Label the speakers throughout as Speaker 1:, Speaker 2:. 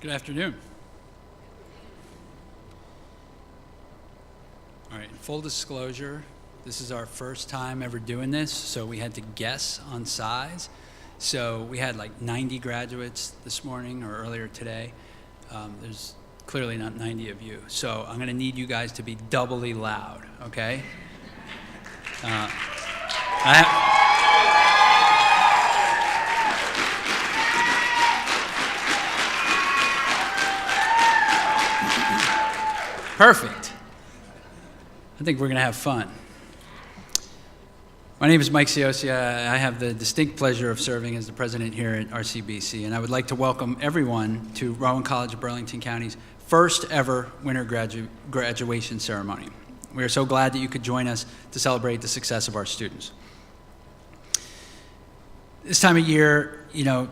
Speaker 1: Good afternoon. All right, full disclosure, this is our first time ever doing this, so we had to guess on size. So we had like 90 graduates this morning or earlier today. There's clearly not 90 of you, so I'm gonna need you guys to be doubly loud, okay? Perfect. I think we're going to have fun. My name is Mike Ciocia. I have the distinct pleasure of serving as the president here at RCBC, and I would like to welcome everyone to Rowan College of Burlington County's first ever winter graduation ceremony. We are so glad that you could join us to celebrate the success of our students. This time of year, you know,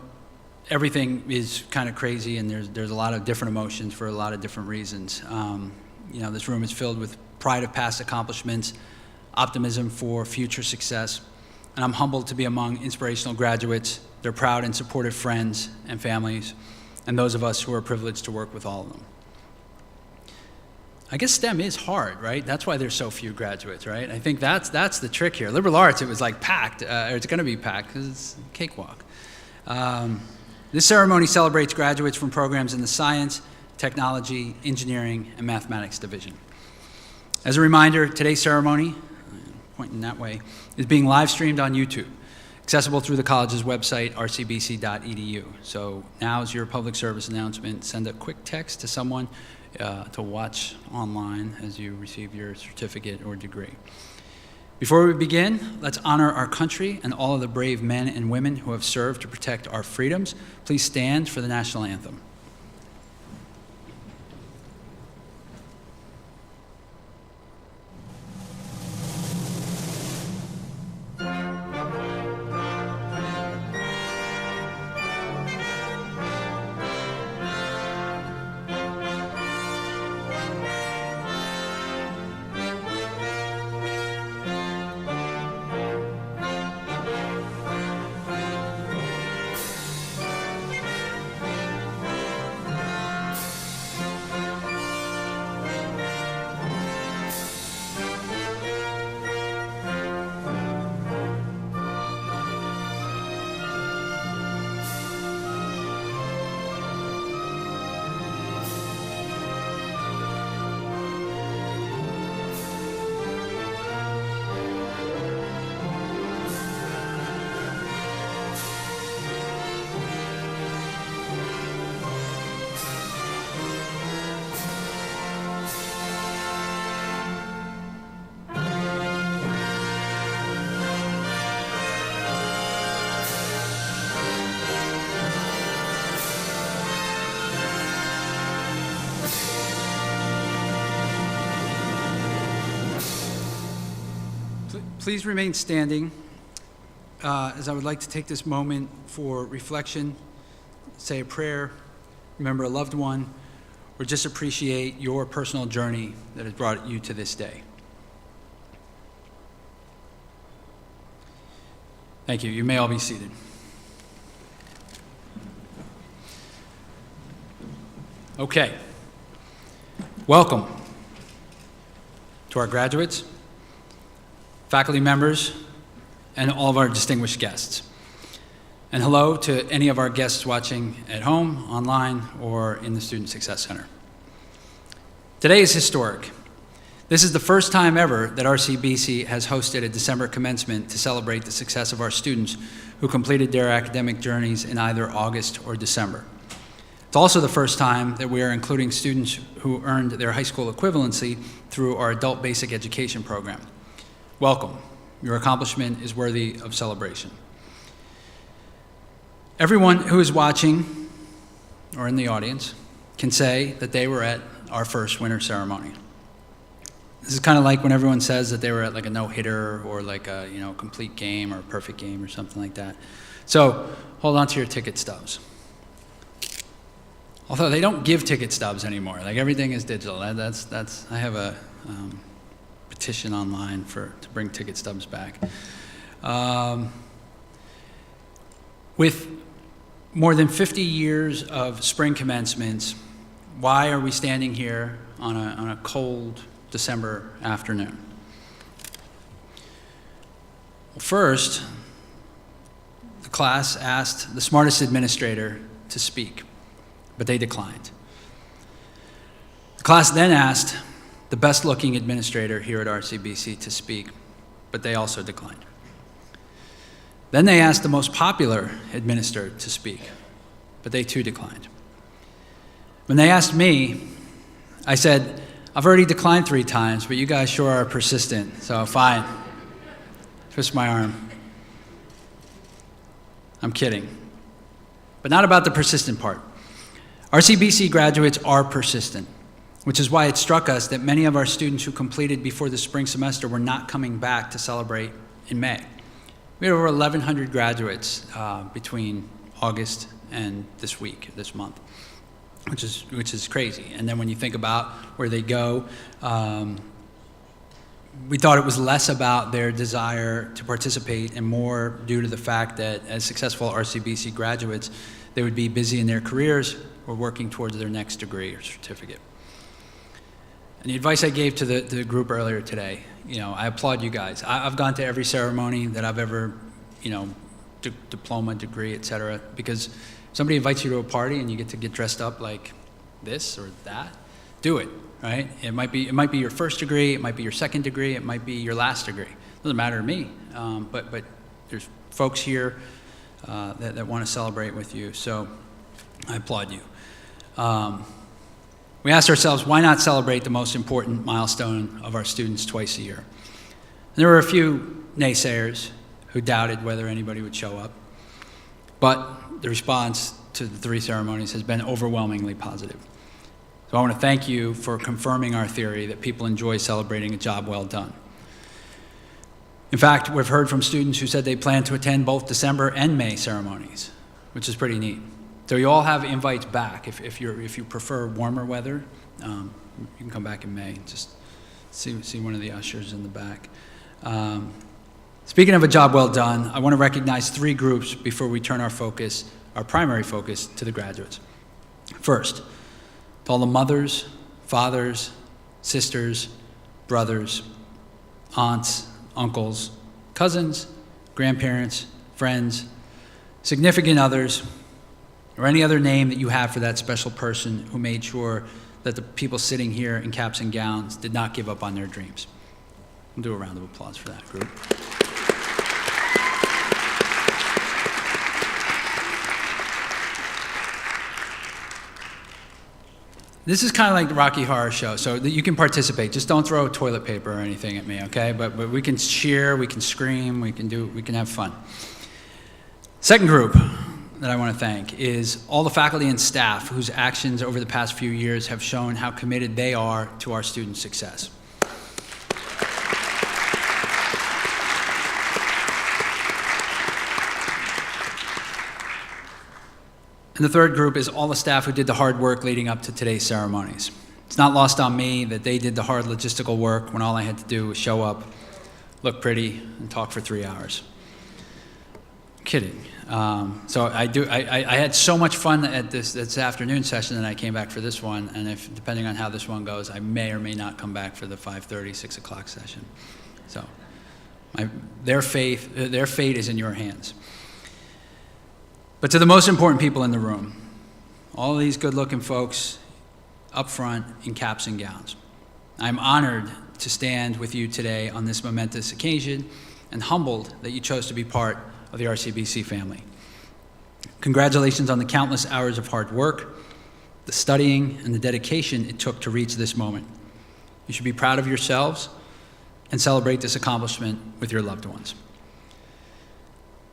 Speaker 1: everything is kind of crazy, and there's a lot of different emotions for a lot of different reasons. You know, this room is filled with pride of past accomplishments, optimism for future success, and I'm humbled to be among inspirational graduates, their proud and supportive friends and families, and those of us who are privileged to work with all of them. I guess STEM is hard, right? That's why there's so few graduates, right? I think that's the trick here. Liberal arts, it was like packed, or it's gonna be packed because it's a cakewalk. This ceremony celebrates graduates from programs in the science, technology, engineering, and mathematics division. As a reminder, today's ceremony, pointing that way, is being live streamed on YouTube, accessible through the college's website, rcbc.edu. So now's your public service announcement. Send a quick text to someone to watch online as you receive your certificate or degree. Before we begin, let's honor our country and all of the brave men and women who have served to protect our freedoms. Please stand for the national anthem. Please remain standing as I would like to take this moment for reflection, say a prayer, remember a loved one, or just appreciate your personal journey that has brought you to this day. Thank you. You may all be seated. Okay. Welcome to our graduates, faculty members, and all of our distinguished guests. And hello to any of our guests watching at home, online, or in the Student Success Center. Today is historic. This is the first time ever that RCBC has hosted a December commencement to celebrate the success of our students who completed their academic journeys in either August or December. It's also the first time that we are including students who earned their high school equivalency through our adult basic education program. Welcome. Your accomplishment is worthy of celebration. Everyone who is watching or in the audience can say that they were at our first winter ceremony. This is kind of like when everyone says that they were at like a no-hitter or like a complete game or a perfect game or something like that. So hold on to your ticket stubs. Although they don't give ticket stubs anymore, like everything is digital. I have a petition online to bring ticket stubs back. With more than 50 years of spring commencements, why are we standing here on a cold December afternoon? Well, first, the class asked the smartest administrator to speak, but they declined. The class then asked the best-looking administrator here at RCBC to speak, but they also declined. Then they asked the most popular administrator to speak, but they too declined. When they asked me, I said, I've already declined 3 times, but you guys sure are persistent, so fine. Twist my arm. I'm kidding. But not about the persistent part. RCBC graduates are persistent, which is why it struck us that many of our students who completed before the spring semester were not coming back to celebrate in May. We had over 1,100 graduates between August and this month, which is crazy. And then when you think about where they go, we thought it was less about their desire to participate and more due to the fact that as successful RCBC graduates, they would be busy in their careers or working towards their next degree or certificate. And the advice I gave to the group earlier today, I applaud you guys. I've gone to every ceremony that I've ever, diploma, degree, et cetera, because if somebody invites you to a party and you get to get dressed up like this or that, do it, right? It might be your first degree, it might be your second degree, it might be your last degree. It doesn't matter to me, but there's folks here that want to celebrate with you, so I applaud you. We asked ourselves, why not celebrate the most important milestone of our students twice a year? And there were a few naysayers who doubted whether anybody would show up, but the response to the 3 ceremonies has been overwhelmingly positive. So I want to thank you for confirming our theory that people enjoy celebrating a job well done. In fact, we've heard from students who said they plan to attend both December and May ceremonies, which is pretty neat. So you all have invites back. If you prefer warmer weather, you can come back in May. Just see one of the ushers in the back. Speaking of a job well done, I want to recognize 3 groups before we turn our primary focus, to the graduates. First, to all the mothers, fathers, sisters, brothers, aunts, uncles, cousins, grandparents, friends, significant others, or any other name that you have for that special person who made sure that the people sitting here in caps and gowns did not give up on their dreams. We'll do a round of applause for that group. This is kind of like the Rocky Horror Show, so that you can participate. Just don't throw toilet paper or anything at me, okay? But we can cheer, we can scream, we can have fun. Second group that I want to thank is all the faculty and staff whose actions over the past few years have shown how committed they are to our students' success. And the third group is all the staff who did the hard work leading up to today's ceremonies. It's not lost on me that they did the hard logistical work when all I had to do was show up, look pretty, and talk for 3 hours. Kidding. So I had so much fun at this afternoon session that I came back for this one, and depending on how this one goes, I may or may not come back for the 5:30, 6 o'clock session. So their fate is in your hands. But to the most important people in the room, all of these good-looking folks up front in caps and gowns, I'm honored to stand with you today on this momentous occasion and humbled that you chose to be part of the RCBC family. Congratulations on the countless hours of hard work, the studying, and the dedication it took to reach this moment. You should be proud of yourselves and celebrate this accomplishment with your loved ones.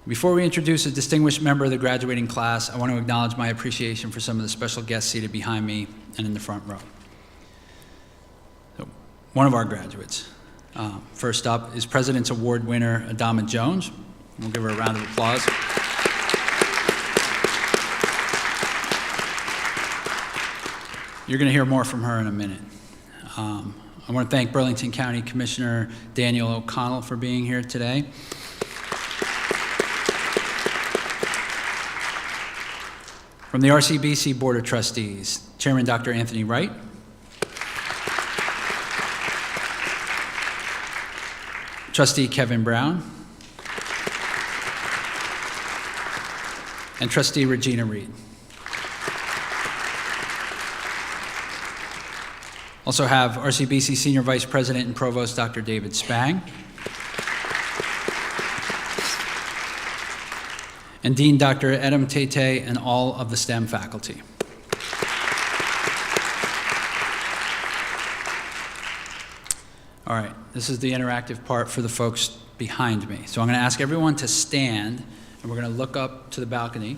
Speaker 1: Before we introduce a distinguished member of the graduating class, I want to acknowledge my appreciation for some of the special guests seated behind me and in the front row. So, one of our graduates. First up is President's Award winner Adama Jones. We'll give her a round of applause. You're going to hear more from her in a minute. I want to thank Burlington County Commissioner Daniel O'Connell for being here today. From the RCBC Board of Trustees, Chairman Dr. Anthony Wright. Trustee Kevin Brown. And Trustee Regina Reed. Also have RCBC Senior Vice President and Provost Dr. David Spang. And Dean Dr. Edem Tete and all of the STEM faculty. All right, this is the interactive part for the folks behind me. So I'm going to ask everyone to stand, and we're going to look up to the balcony.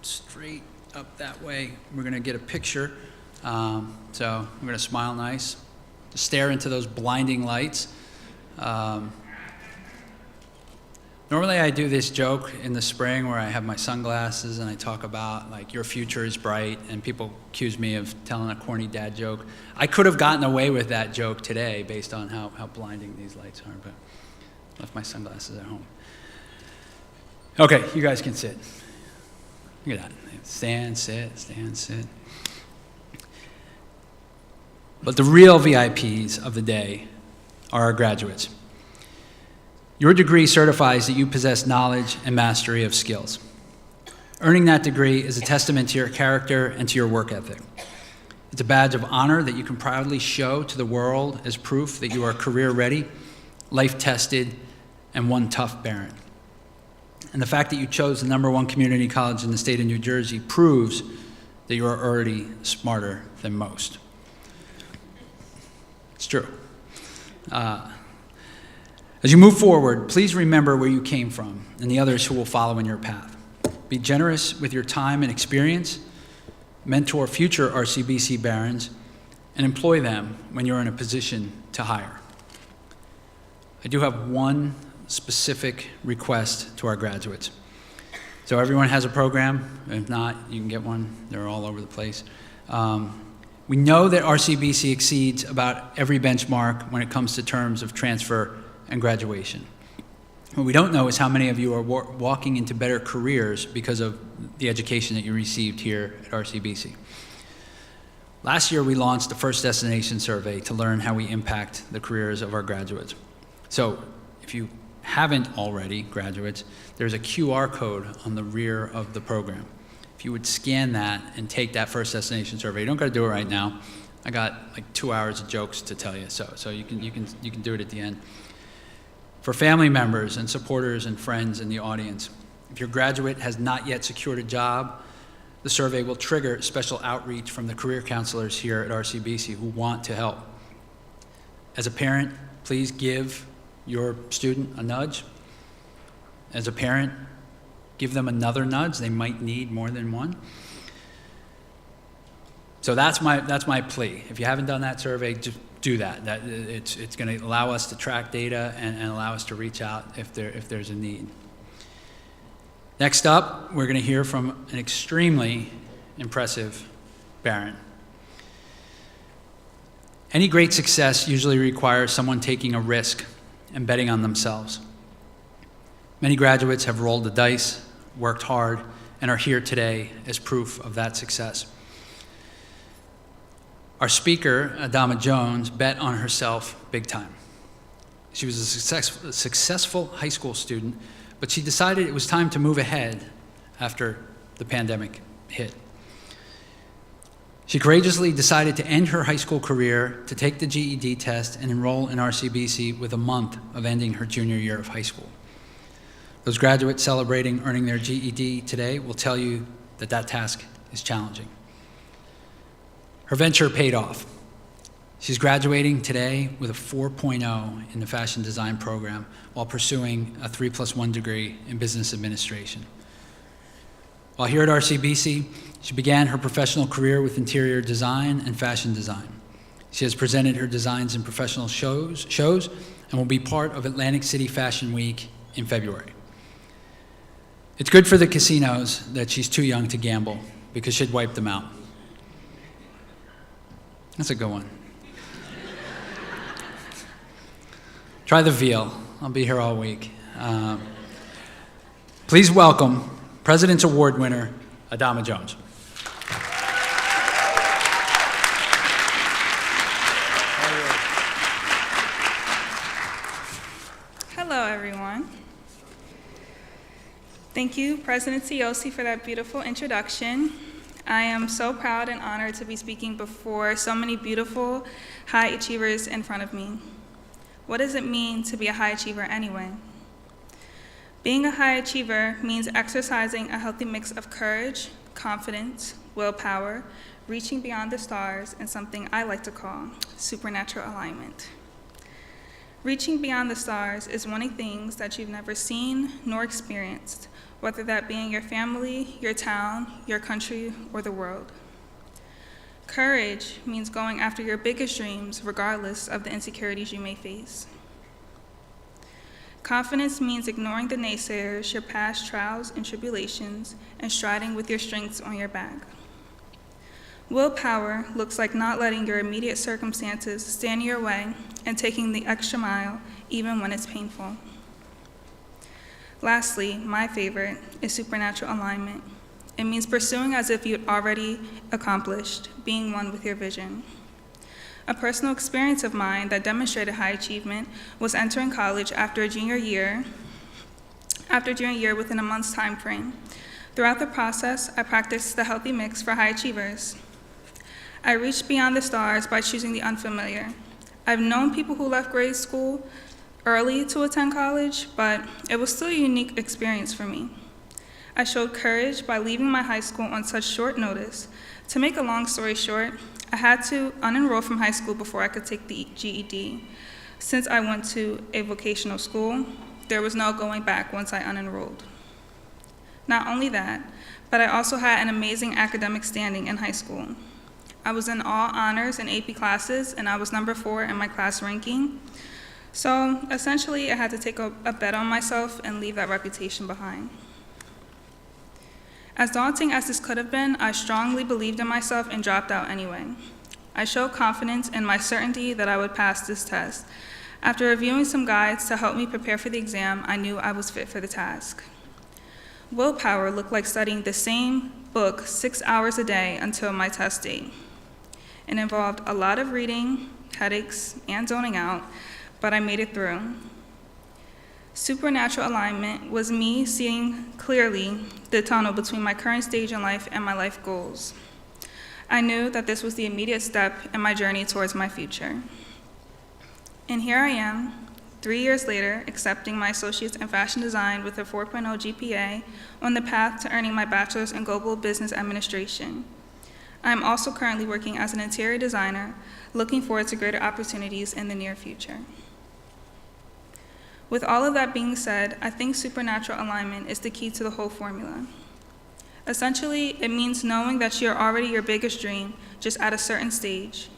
Speaker 1: Straight up that way. We're going to get a picture. So I'm going to smile nice. Just stare into those blinding lights. Normally I do this joke in the spring where I have my sunglasses and I talk about like your future is bright, and people accuse me of telling a corny dad joke. I could have gotten away with that joke today based on how blinding these lights are, but I left my sunglasses at home. Okay, you guys can sit. Look at that. Stand, sit, stand, sit. But the real VIPs of the day are our graduates. Your degree certifies that you possess knowledge and mastery of skills. Earning that degree is a testament to your character and to your work ethic. It's a badge of honor that you can proudly show to the world as proof that you are career-ready, life-tested, and one tough Baron. And the fact that you chose the #1 community college in the state of New Jersey proves that you are already smarter than most. It's true. As you move forward, please remember where you came from and the others who will follow in your path. Be generous with your time and experience, mentor future RCBC Barons, and employ them when you're in a position to hire. I do have one specific request to our graduates. So everyone has a program. If not, you can get one. They're all over the place. We know that RCBC exceeds about every benchmark when it comes to terms of transfer and graduation. What we don't know is how many of you are walking into better careers because of the education that you received here at RCBC. Last year, we launched the First Destination Survey to learn how we impact the careers of our graduates. So if you haven't already, graduates, there's a QR code on the rear of the program. If you would scan that and take that First Destination Survey, you don't got to do it right now. I got like 2 hours of jokes to tell you, so you can do it at the end. For family members and supporters and friends in the audience, if your graduate has not yet secured a job, the survey will trigger special outreach from the career counselors here at RCBC who want to help. As a parent, please give your student a nudge. As a parent, give them another nudge. They might need more than one. So that's my plea. If you haven't done that survey, just do that. It's going to allow us to track data and allow us to reach out if there's a need. Next up, we're going to hear from an extremely impressive Baron. Any great success usually requires someone taking a risk and betting on themselves. Many graduates have rolled the dice, worked hard, and are here today as proof of that success. Our speaker, Adama Jones, bet on herself big time. She was a successful high school student, but she decided it was time to move ahead after the pandemic hit. She courageously decided to end her high school career, to take the GED test, and enroll in RCBC with a month of ending her junior year of high school. Those graduates celebrating earning their GED today will tell you that that task is challenging. Her venture paid off. She's graduating today with a 4.0 in the fashion design program while pursuing a 3+1 degree in business administration. While here at RCBC, she began her professional career with interior design and fashion design. She has presented her designs in professional shows and will be part of Atlantic City Fashion Week in February. It's good for the casinos that she's too young to gamble because she'd wipe them out. That's a good one. Try the veal. I'll be here all week. Please welcome President's Award winner, Adama Jones.
Speaker 2: Hello, everyone. Thank you, President Siosi, for that beautiful introduction. I am so proud and honored to be speaking before so many beautiful high achievers in front of me. What does it mean to be a high achiever anyway? Being a high achiever means exercising a healthy mix of courage, confidence, willpower, reaching beyond the stars, and something I like to call supernatural alignment. Reaching beyond the stars is wanting things that you've never seen nor experienced, whether that be in your family, your town, your country, or the world. Courage means going after your biggest dreams regardless of the insecurities you may face. Confidence means ignoring the naysayers, your past trials and tribulations, and striding with your strengths on your back. Willpower looks like not letting your immediate circumstances stand in your way and taking the extra mile even when it's painful. Lastly, my favorite is supernatural alignment. It means pursuing as if you'd already accomplished, being one with your vision. A personal experience of mine that demonstrated high achievement was entering college after junior year within a month's time frame. Throughout the process, I practiced the healthy mix for high achievers. I reached beyond the stars by choosing the unfamiliar. I've known people who left grade school early to attend college, but it was still a unique experience for me. I showed courage by leaving my high school on such short notice. To make a long story short, I had to unenroll from high school before I could take the GED. Since I went to a vocational school, there was no going back once I unenrolled. Not only that, but I also had an amazing academic standing in high school. I was in all honors and AP classes, and I was number 4 in my class ranking. So essentially, I had to take a bet on myself and leave that reputation behind. As daunting as this could have been, I strongly believed in myself and dropped out anyway. I showed confidence in my certainty that I would pass this test. After reviewing some guides to help me prepare for the exam, I knew I was fit for the task. Willpower looked like studying the same book 6 hours a day until my test date. It involved a lot of reading, headaches, and zoning out, but I made it through. Supernatural alignment was me seeing clearly the tunnel between my current stage in life and my life goals. I knew that this was the immediate step in my journey towards my future. And here I am, 3 years later, accepting my associate's in fashion design with a 4.0 GPA on the path to earning my bachelor's in global business administration. I am also currently working as an interior designer, looking forward to greater opportunities in the near future. With all of that being said, I think supernatural alignment is the key to the whole formula. Essentially, it means knowing that you're already your biggest dream, just at a certain stage.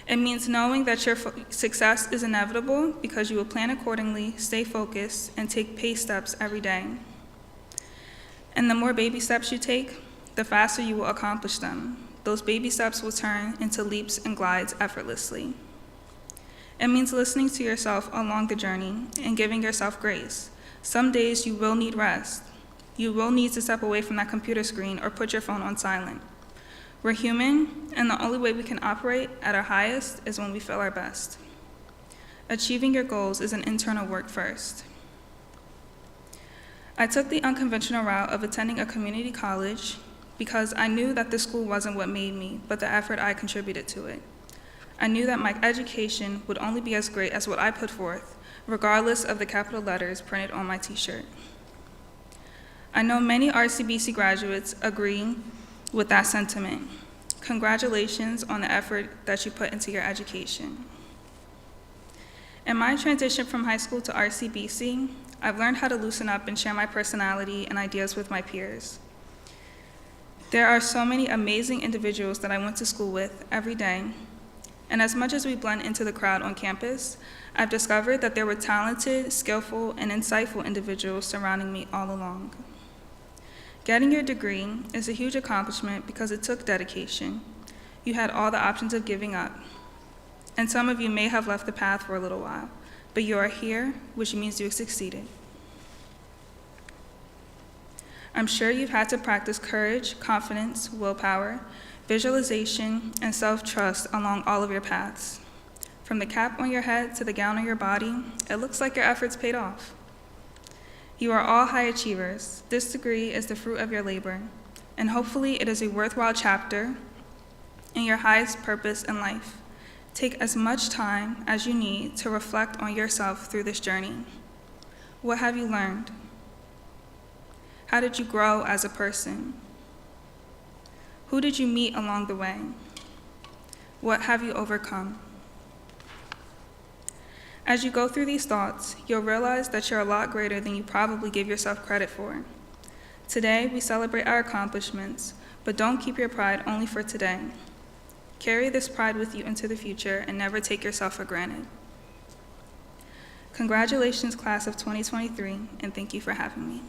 Speaker 2: It means knowing that your success is inevitable because you will plan accordingly, stay focused, and take pace steps every day. And the more baby steps you take, the faster you will accomplish them. Those baby steps will turn into leaps and glides effortlessly. It means listening to yourself along the journey and giving yourself grace. Some days you will need rest. You will need to step away from that computer screen or put your phone on silent. We're human, and the only way we can operate at our highest is when we feel our best. Achieving your goals is an internal work first. I took the unconventional route of attending a community college because I knew that the school wasn't what made me, but the effort I contributed to it. I knew that my education would only be as great as what I put forth, regardless of the capital letters printed on my t-shirt. I know many RCBC graduates agree with that sentiment. Congratulations on the effort that you put into your education. In my transition from high school to RCBC, I've learned how to loosen up and share my personality and ideas with my peers. There are so many amazing individuals that I went to school with every day, and as much as we blend into the crowd on campus, I've discovered that there were talented, skillful, and insightful individuals surrounding me all along. Getting your degree is a huge accomplishment because it took dedication. You had all the options of giving up, and some of you may have left the path for a little while, but you are here, which means you succeeded. I'm sure you've had to practice courage, confidence, willpower, visualization, and self-trust along all of your paths. From the cap on your head to the gown on your body, it looks like your efforts paid off. You are all high achievers. This degree is the fruit of your labor, and hopefully it is a worthwhile chapter in your highest purpose in life. Take as much time as you need to reflect on yourself through this journey. What have you learned? How did you grow as a person? Who did you meet along the way? What have you overcome? As you go through these thoughts, you'll realize that you're a lot greater than you probably give yourself credit for. Today, we celebrate our accomplishments, but don't keep your pride only for today. Carry this pride with you into the future and never take yourself for granted. Congratulations, class of 2023, and thank you for having me.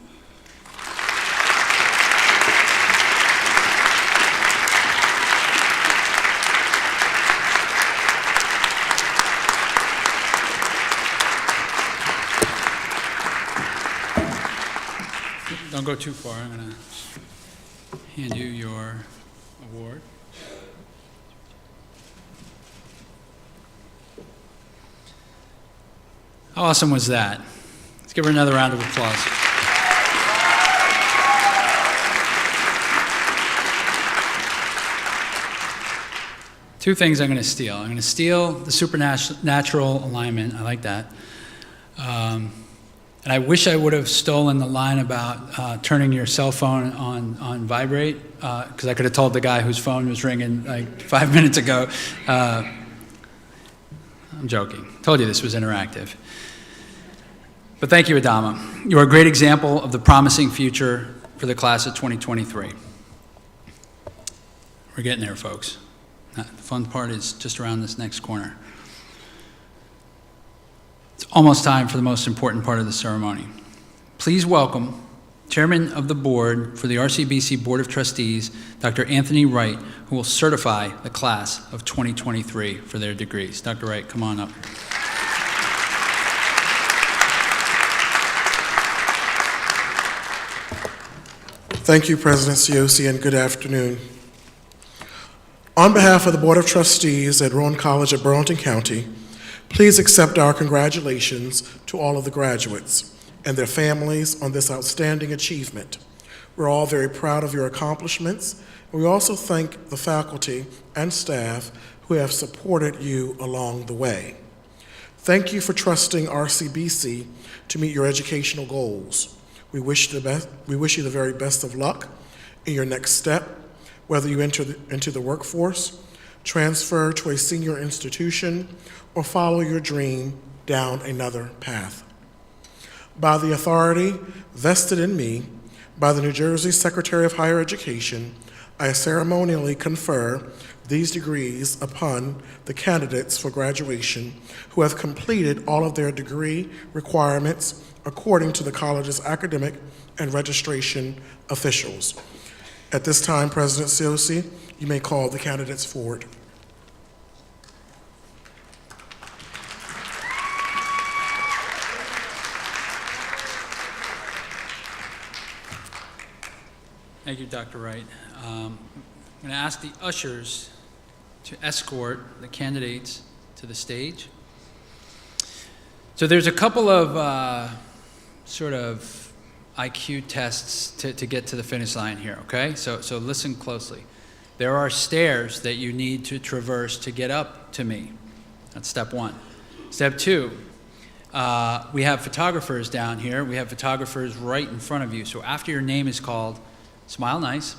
Speaker 1: Don't go too far. I'm going to hand you your award. How awesome was that? Let's give her another round of applause. Two things I'm going to steal. I'm going to steal the supernatural alignment. I like that. And I wish I would have stolen the line about turning your cell phone on vibrate, because I could have told the guy whose phone was ringing like 5 minutes ago. I'm joking. Told you this was interactive. But thank you, Adama. You are a great example of the promising future for the class of 2023. We're getting there, folks. The fun part is just around this next corner. It's almost time for the most important part of the ceremony. Please welcome Chairman of the Board for the RCBC Board of Trustees, Dr. Anthony Wright, who will certify the class of 2023 for their degrees. Dr. Wright, come on up.
Speaker 3: Thank you, President Cioce, and good afternoon. On behalf of the Board of Trustees at Rowan College of Burlington County, please accept our congratulations to all of the graduates and their families on this outstanding achievement. We're all very proud of your accomplishments, and we also thank the faculty and staff who have supported you along the way. Thank you for trusting RCBC to meet your educational goals. We wish you the very best of luck in your next step, whether you enter into the workforce, transfer to a senior institution, or follow your dream down another path. By the authority vested in me by the New Jersey Secretary of Higher Education, I ceremonially confer these degrees upon the candidates for graduation who have completed all of their degree requirements according to the college's academic and registration officials. At this time, President Cioce, you may call the candidates forward.
Speaker 1: Thank you, Dr. Wright. I'm going to ask the ushers to escort the candidates to the stage. So there's a couple of sort of IQ tests to get to the finish line here, okay? So listen closely. There are stairs that you need to traverse to get up to me. That's step one. Step two, we have photographers down here. We have photographers right in front of you. So after your name is called, smile nice,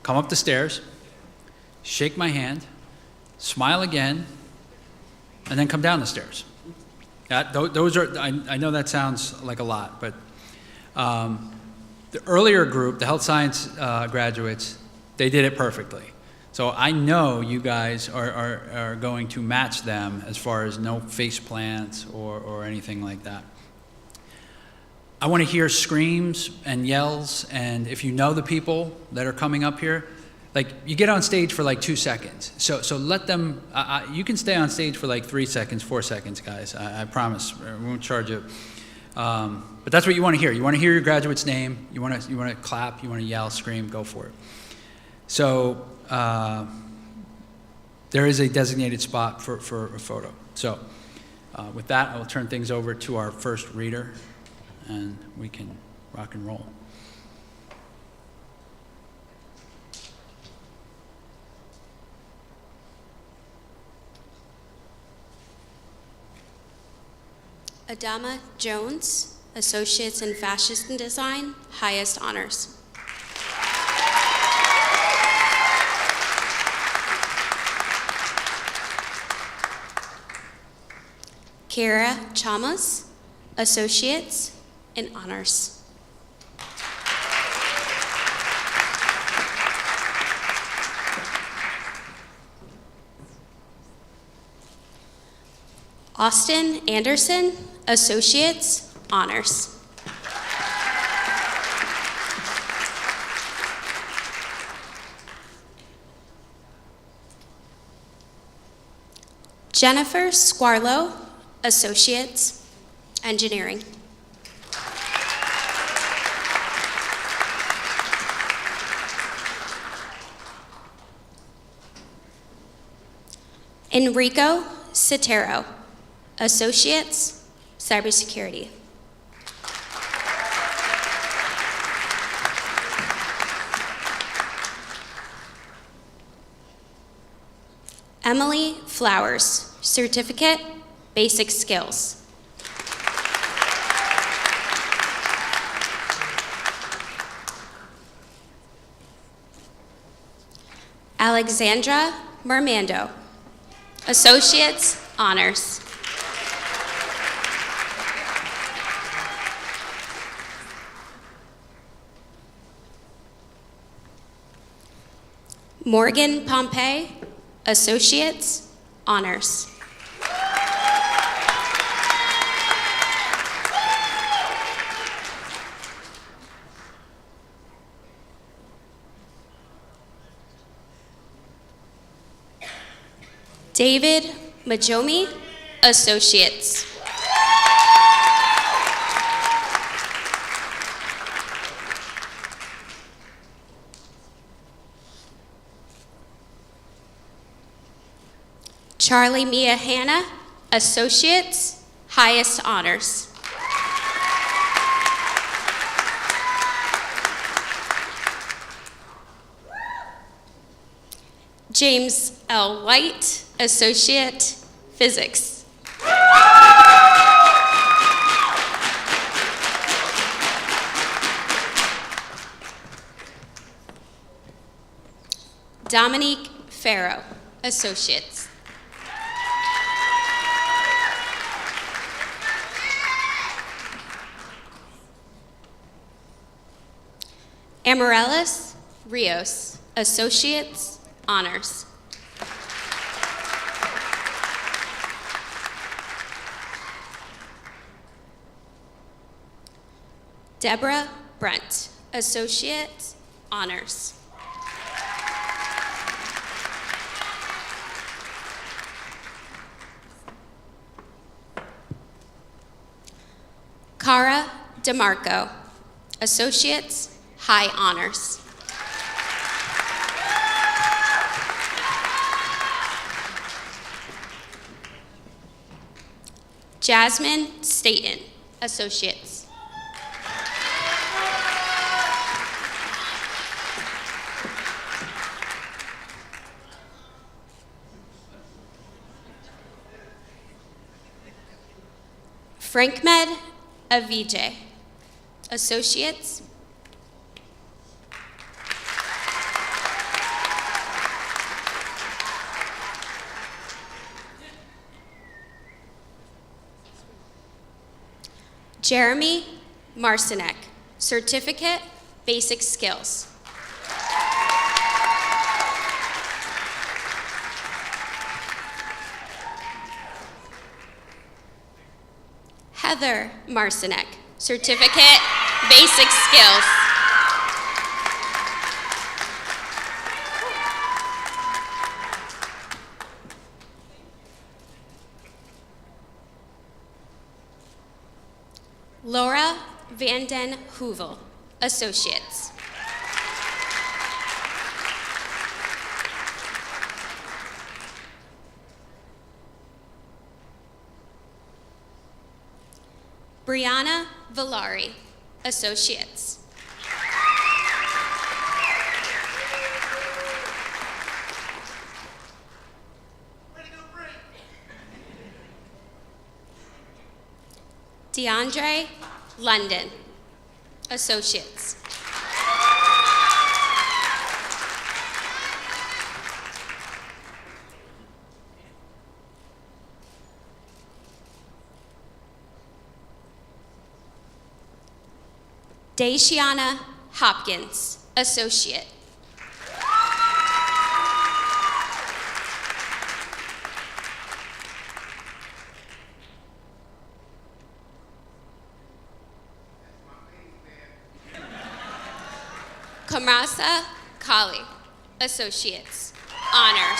Speaker 1: come up the stairs, shake my hand, smile again, and then come down the stairs. Those are, I know that sounds like a lot, but the earlier group, the health science graduates, they did it perfectly. So I know you guys are going to match them as far as no face plants or anything like that. I want to hear screams and yells, and if you know the people that are coming up here, like, you get on stage for like 2 seconds. So let them, you can stay on stage for like 3 seconds, 4 seconds, guys. I promise, I won't charge you. But that's what you want to hear. You want to hear your graduate's name. You want to clap. You want to yell, scream, go for it. So there is a designated spot for a photo. So with that, I will turn things over to our first reader, and we can rock and roll.
Speaker 4: Adama Jones, Associates in Fashion Design, highest honors. Kara Chamas, Associates in Honors. Austin Anderson, Associates, Honors. Jennifer Squarlow, Associates, Engineering. Enrico Citero, Associates, Cybersecurity. Emily Flowers, Certificate, Basic Skills. Alexandra Mermando, Associates, Honors. Morgan Pompey, Associates, Honors. David Majomi, Associates. Charlie Mia Hanna, Associates, highest honors. James L. White, Associate, Physics. Dominique Farrow, Associates. Amarellis Rios, Associates, Honors. Deborah Brent, Associate, Honors. Cara DeMarco, Associates, High Honors. Jasmine Staten, Associates. Frankmed Avijay, Associates. Jeremy Marcinek, Certificate, Basic Skills. Heather Marcinek, Certificate, Basic Skills. Vanden Heuvel, Associates. Brianna Villari, Associates. DeAndre London, Associates. Daishiana Hopkins, Associate. Kamrasa Kali, Associates, Honors.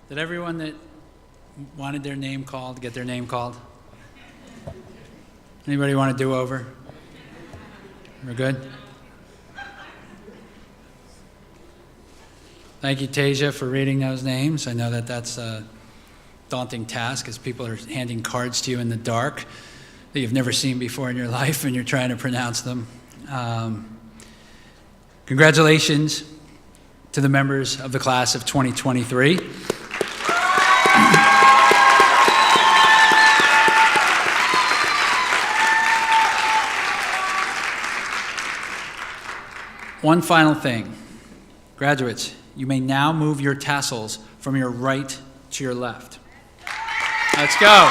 Speaker 1: Did everyone that wanted their name called get their name called? Anybody want to do over? We're good? Thank you, Tasia, for reading those names. I know that that's a daunting task as people are handing cards to you in the dark that you've never seen before in your life and you're trying to pronounce them. Congratulations to the members of the class of 2023. One final thing. Graduates, you may now move your tassels from your right to your left. Let's go.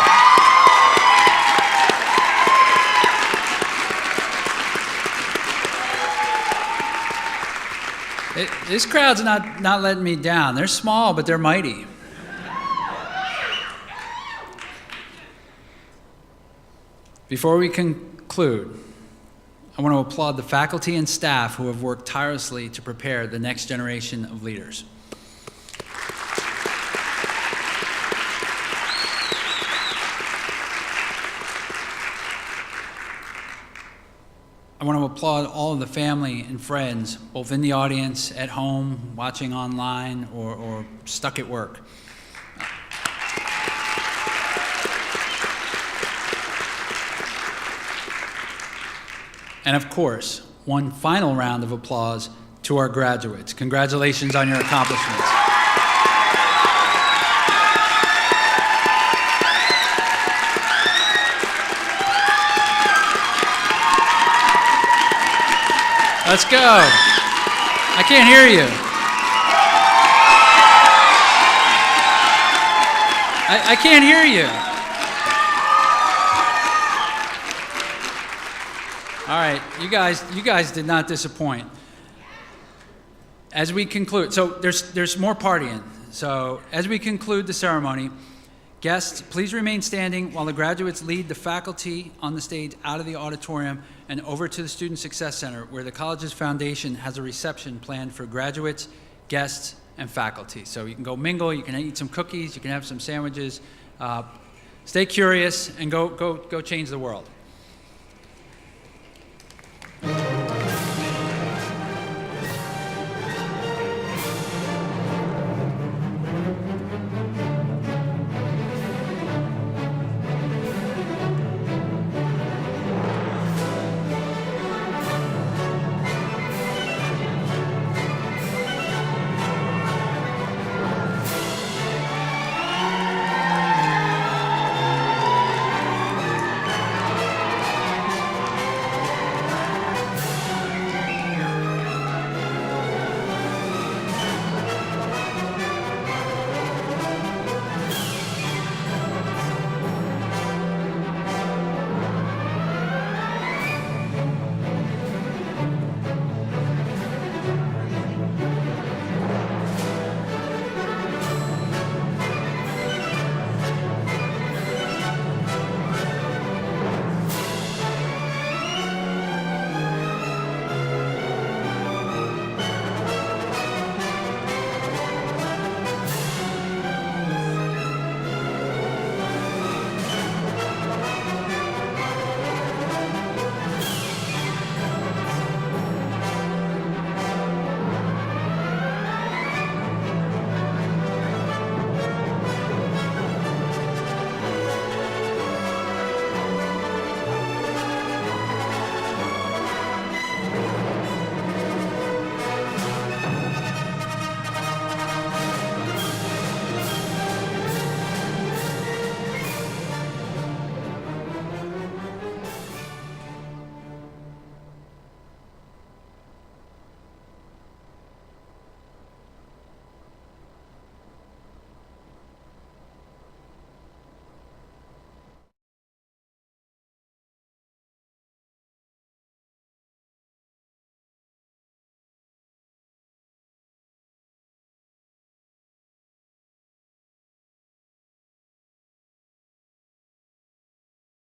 Speaker 1: This crowd's not letting me down. They're small, but they're mighty. Before we conclude, I want to applaud the faculty and staff who have worked tirelessly to prepare the next generation of leaders. I want to applaud all of the family and friends, both in the audience, at home, watching online, or stuck at work. And of course, one final round of applause to our graduates. Congratulations on your accomplishments. Let's go. I can't hear you. I can't hear you. All right, you guys did not disappoint. As we conclude, so there's more partying. So as we conclude the ceremony, guests, please remain standing while the graduates lead the faculty on the stage out of the auditorium and over to the Student Success Center, where the college's foundation has a reception planned for graduates, guests, and faculty. So you can go mingle, you can eat some cookies, you can have some sandwiches. Stay curious and go change the world.